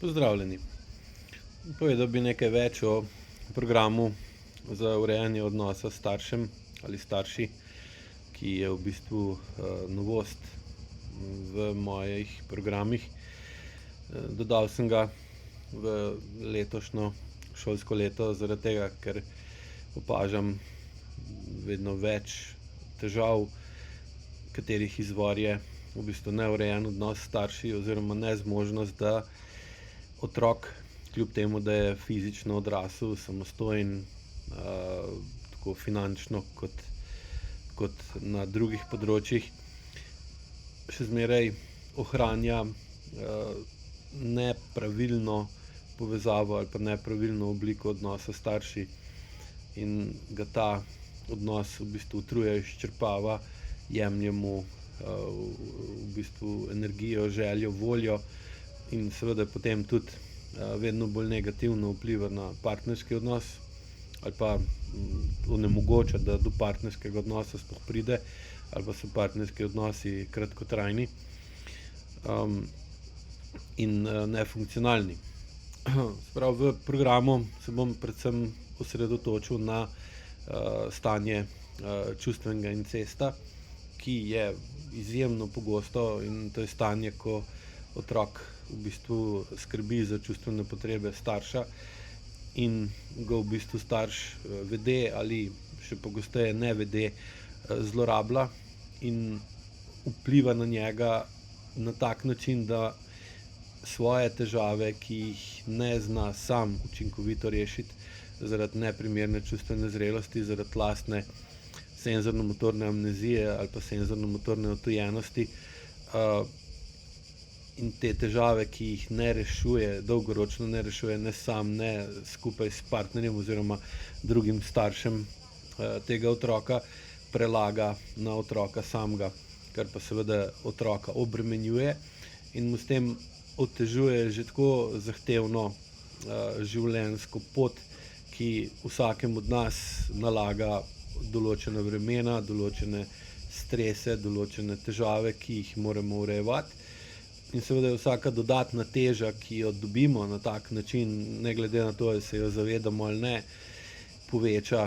Pozdravljeni. Povedal bi nekaj več o programu za urejanje odnosa s staršem ali starši, ki je v bistvu novost v mojih programih. Dodal sem ga v letošnjo šolsko leto zaradi tega, ker opažam vedno več težav, katerih izvor je v bistvu neurejen odnos s starši oziroma nezmožnost, da otrok, kljub temu, da je fizično odrasel, samostojen, tako finančno kot na drugih področjih, še zmeraj ohranja nepravilno povezavo ali pa nepravilno obliko odnosa s starši in ga ta odnos v bistvu utruje, izčrpava, jemlje mu v bistvu energijo, željo, voljo in seveda potem tudi vedno bolj negativno vpliva na partnerski odnos ali pa onemogoča, da do partnerskega odnosa sploh pride ali pa so partnerski odnosi kratkotrajni in nefunkcionalni. V programu se bom predvsem osredotočil na stanje čustvenega incesta, ki je izjemno pogosto, in to je stanje, ko otrok v bistvu skrbi za čustvene potrebe starša in ga v bistvu starš vede ali še pogosteje nevede zlorablja in vpliva na njega na tak način, da svoje težave, ki jih ne zna sam učinkovito rešiti zaradi neprimerne čustvene zrelosti, zaradi lastne senzorno-motorne amnezije ali pa senzorno-motorne odtujenosti, in te težave, ki jih ne rešuje, dolgoročno ne rešuje, ne sam, ne skupaj s partnerjem oziroma drugim staršem tega otroka, prelaga na otroka samega, kar pa seveda otroka obremenjuje in mu s tem otežuje že tako zahtevno življenjsko pot, ki vsakemu od nas nalaga določena vremena, določene strese, določene težave, ki jih moramo urejevati. In seveda je vsaka dodatna teža, ki jo dobimo na tak način, ne glede na to, ali se jo zavedamo ali ne, poveča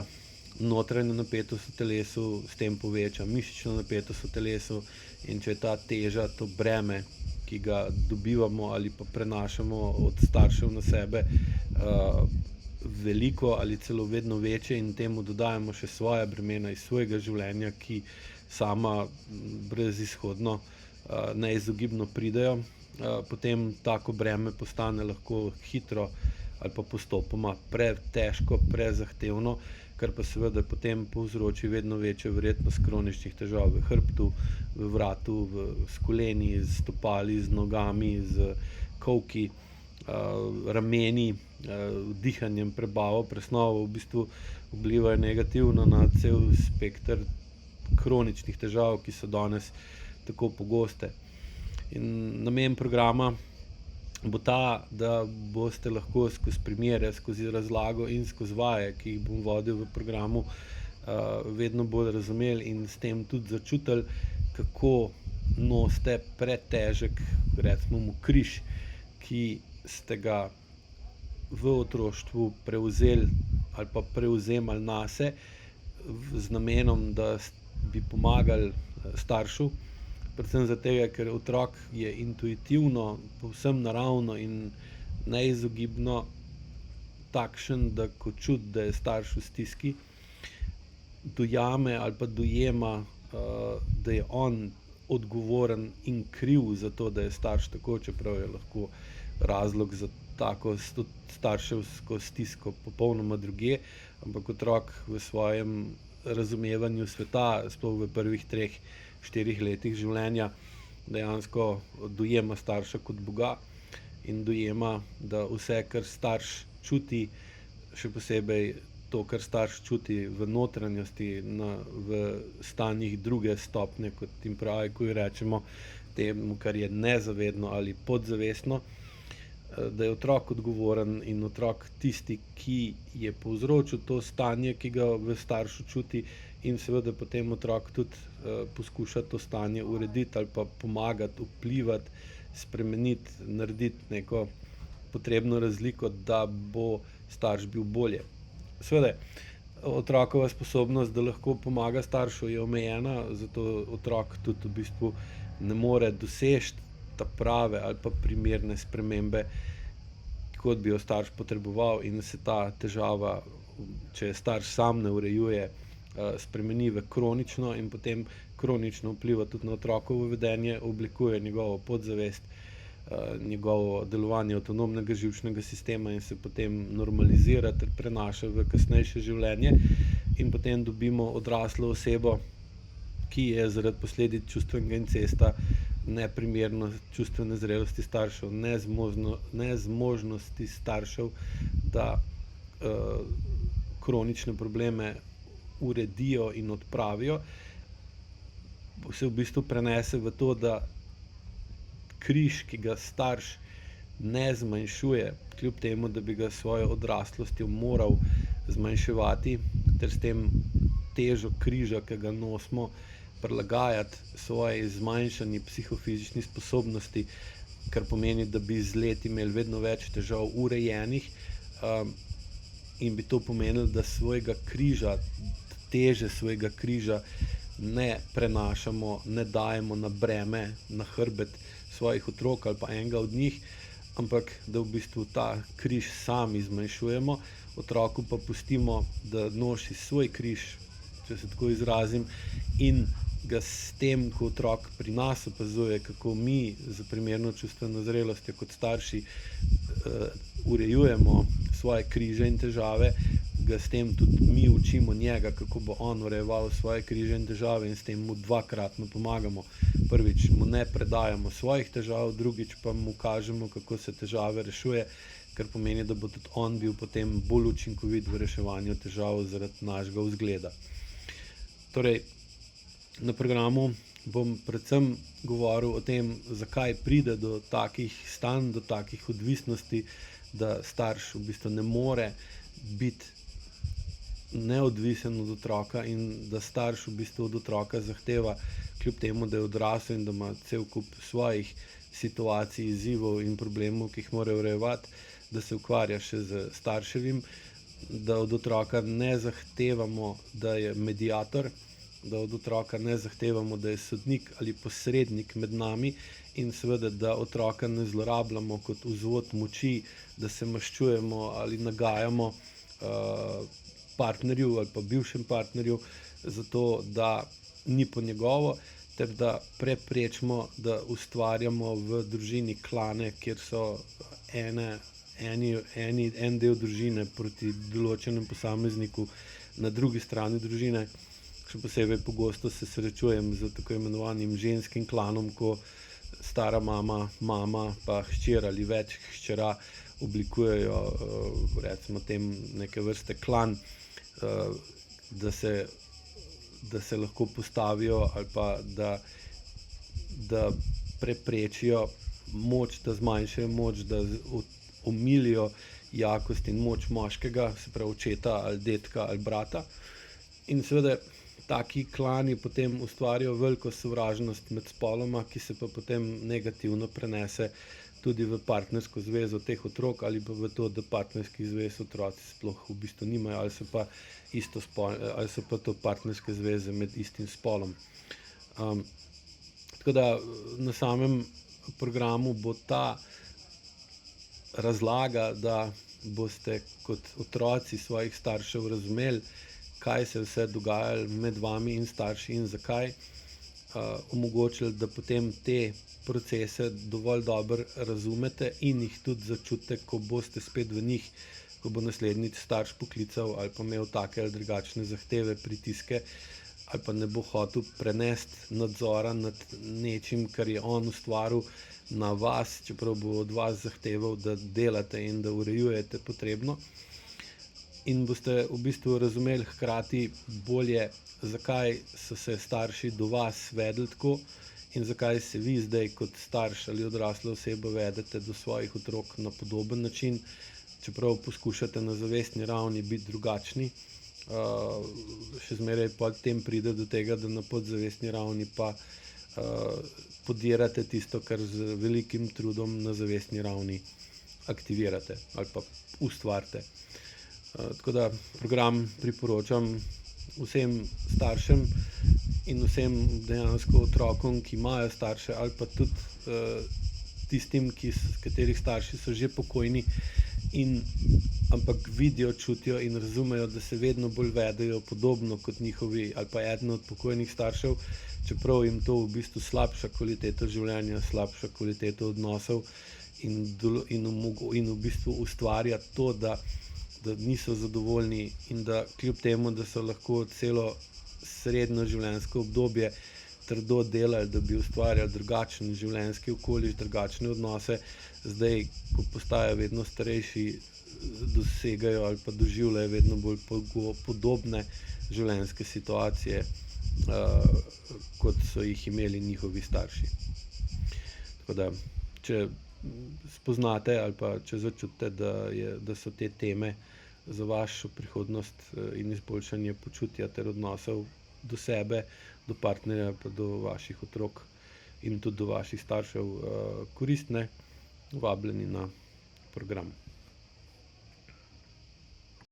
notranjo napetost v telesu, s tem poveča mišično napetost v telesu, in če je ta teža, to breme, ki ga dobivamo ali pa prenašamo od staršev na sebe, veliko ali celo vedno večje in temu dodajamo še svoja bremena iz svojega življenja, ki sama brezizhodno neizogibno pridejo, potem tako breme postane lahko hitro ali pa postopoma pretežko, prezahtevno, kar pa seveda potem povzroči vedno večjo verjetnost kroničnih težav v hrbtu, v vratu, s koleni, z stopali, z nogami, z kolki, rameni, dihanjem, prebavo, presnovo, v bistvu vplivajo negativno na cel spekter kroničnih težav, ki so danes tako pogoste. In namen programa bo ta, da boste lahko skozi primere, skozi razlago in skozi vaje, ki jih bom vodil v programu, vedno bolj razumeli in s tem tudi začutili, kako nosite pretežek, recimo mu križ, ki ste ga v otroštvu prevzeli ali pa prevzemali nase z namenom, da bi pomagali staršu, predvsem zato, ker otrok je intuitivno, povsem naravno in neizogibno takšen, da ko čuti, da je starš v stiski, dojame ali pa dojema, da je on odgovoren in kriv za to, da je starš tako, čeprav je lahko razlog za tako starševsko stisko popolnoma drugje, ampak otrok v svojem razumevanju sveta, sploh v prvih 3-4 letih življenja, dejansko dojema starša kot Boga in dojema, da vse, kar starš čuti, še posebej to, kar starš čuti v notranjosti, v stanjih druge stopnje, kot jim pravi, ko rečemo temu, kar je nezavedno ali podzavestno, da je otrok odgovoren in otrok tisti, ki je povzročil to stanje, ki ga v staršu čuti, in seveda potem otrok tudi poskuša to stanje urediti ali pa pomagati, vplivati, spremeniti, narediti neko potrebno razliko, da bo starš bil bolje. Seveda, otrokova sposobnost, da lahko pomaga staršu, je omejena, zato otrok tudi v bistvu ne more doseči ta prave ali pa primerne spremembe, kot bi jo starš potreboval, in se ta težava, če je starš sam ne urejuje, spremeni v kronično in potem kronično vpliva tudi na otrokovo vedenje, oblikuje njegovo podzavest, njegovo delovanje avtonomnega živčnega sistema in se potem normalizira ter prenaša v kasnejše življenje, in potem dobimo odraslo osebo, ki je zaradi posledic čustvenega incesta, neprimerno čustvene zrelosti staršev, nezmožnosti staršev, da kronične probleme uredijo in odpravijo, se v bistvu prenese v to, da križ, ki ga starš ne zmanjšuje, kljub temu, da bi ga s svojo odraslostjo moral zmanjševati, ter s tem težo križa, ki ga nosimo, prilagajati svoji zmanjšani psihofizični sposobnosti, kar pomeni, da bi z leti imeli vedno več težav urejenih, in bi to pomenilo, da svojega križa, teže svojega križa ne prenašamo, ne dajemo na breme, na hrbet svojih otrok ali pa enega od njih, ampak da v bistvu ta križ sami zmanjšujemo, otroku pa pustimo, da nosi svoj križ, če se tako izrazim, in ga s tem, ko otrok pri nas opazuje, kako mi za primerno čustveno zrelostjo kot starši urejujemo svoje križe in težave, ga s tem tudi mi učimo njega, kako bo on urejeval svoje križe in težave, in s tem mu dvakratno pomagamo. Prvič mu ne predajamo svojih težav, drugič pa mu kažemo, kako se težave rešuje, kar pomeni, da bo tudi on bil potem bolj učinkovit v reševanju težav zaradi našega vzgleda. Torej, na programu bom predvsem govoril o tem, zakaj pride do takih stanj, do takih odvisnosti, da starš v bistvu ne more biti neodvisen od otroka in da starš v bistvu od otroka zahteva, kljub temu, da je odrasel in da ima cel kup svojih situacij, izzivov in problemov, ki jih mora urejevati, da se ukvarja še z starševim, da od otroka ne zahtevamo, da je mediator, da od otroka ne zahtevamo, da je sodnik ali posrednik med nami, in seveda, da otroka ne zlorabljamo kot vzvod moči, da se maščujemo ali nagajamo partnerju ali pa bivšem partnerju, zato da ni po njegovo, ter da preprečimo, da ustvarjamo v družini klane, kjer so en del družine proti določenem posamezniku na drugi strani družine. Še posebej pogosto se srečujem z tako imenovanim ženskim klanom, ko stara mama pa hčer ali več hčera oblikujejo, recimo tem, neke vrste klan, da se lahko postavijo ali pa da preprečijo moč, da zmanjšajo moč, da omilijo jakost in moč moškega, se pravi očeta ali dedka ali brata. In seveda taki klani potem ustvarjajo veliko sovražnost med spoloma, ki se pa potem negativno prenese tudi v partnersko zvezo teh otrok ali pa v to, da partnerskih zvez otroci sploh v bistvu nimajo, ali so pa to partnerske zveze med istim spolom. Tako da na samem programu bo ta razlaga, da boste kot otroci svojih staršev razumeli, kaj se je vse dogajalo med vami in starši in zakaj, omogočili, da potem te procese dovolj dobro razumete in jih tudi začutite, ko boste spet v njih, ko bo naslednjič starš poklical ali pa imel take ali drugačne zahteve, pritiske, ali pa ne bo hotel prenesti nadzora nad nečim, kar je on ustvaril, na vas, čeprav bo od vas zahteval, da delate in da urejujete potrebno. In boste v bistvu razumeli hkrati bolje, zakaj so se starši do vas vedeli tako in zakaj se vi zdaj kot starš ali odrasla oseba vedete do svojih otrok na podoben način, čeprav poskušate na zavestni ravni biti drugačni. Še zmeraj potem pride do tega, da na podzavestni ravni pa podirate tisto, kar z velikim trudom na zavestni ravni aktivirate ali pa ustvarite. Tako da program priporočam vsem staršem in vsem dejansko otrokom, ki imajo starše, ali pa tudi tistim, katerih starši so že pokojni, ampak vidijo, čutijo in razumejo, da se vedno bolj vedejo podobno kot njihovi ali pa eden od pokojnih staršev, čeprav jim to v bistvu slabša kvaliteto življenja, slabša kvaliteto odnosov in v bistvu ustvarja to, da niso zadovoljni in da kljub temu, da so lahko celo srednjo življenjsko obdobje trdo delali, da bi ustvarjali drugačen življenjski okoliš, drugačne odnose, zdaj, ko postajajo vedno starejši, dosegajo ali pa doživljajo vedno bolj podobne življenjske situacije, kot so jih imeli njihovi starši. Tako da, če spoznate ali pa če začutite, da so te teme za vašo prihodnost in izboljšanje počutja ter odnosov do sebe, do partnerja, pa do vaših otrok in tudi do vaših staršev koristne, vabljeni na program.